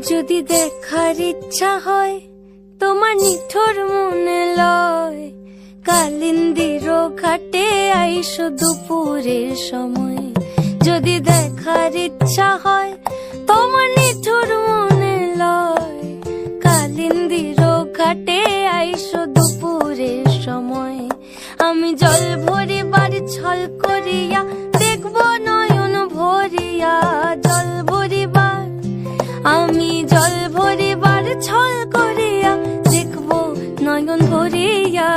যদি দেখার ইচ্ছা হয় তোমার নিঠুর মনে লয়, কালিন্দির ঘাটে আইসো দুপুরের সময়। যদি দেখার ইচ্ছা হয় তোমার নিঠুর মনে লয়, কালিন্দির ঘাটে আইসো দুপুরের সময়। আমি জল ভরিবার ছল করিয়া দেখব নয়ন ভরিয়া, জল ভরিবার আমি জল ভরিবার ছল করিয়া দেখব নয়ন ভরিয়া।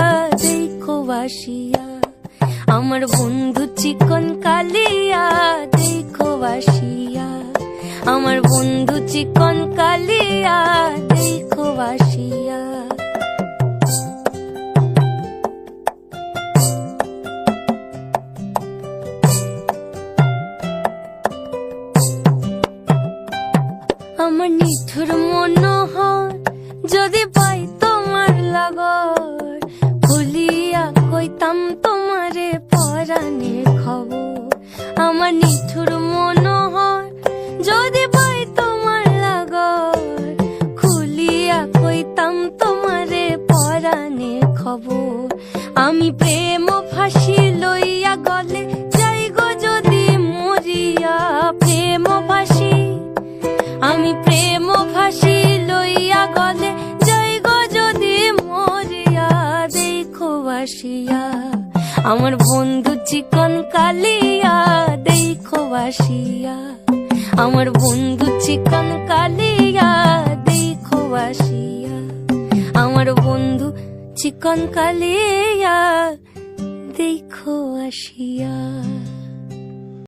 দেখো বাসিয়া আমার বন্ধু চিকন কালিয়া, দেখো বাসিয়া আমার বন্ধু চিকন কালিয়া, দেখো বাসিয়া। আমার নিঠুর মনোহর যদি পাই তোমার লাগর, ভুলিয়া কইতাম তোমারে পরাণের খবর। আমার নিঠুর মনোহর যদি পাই তোমার লাগর, খুলিয়া কইতাম তোমারে পরাণের খবর। আমি প্রেম ফাঁসি লইয়া গলে যাই গো যদি মরিয়া, প্রেম ফাঁসি আমি প্রেম ফাঁসি লইয়া গলে যাই গো যদি মরিয়া। দেখো বাসিয়া আমার বন্ধু চিকন কালিয়া, দেখো বাসিয়া আমার বন্ধু চিকন কালিয়া, দেখো বাসিয়া আমার বন্ধু চিকন কালিয়া, দেখো আসিয়া।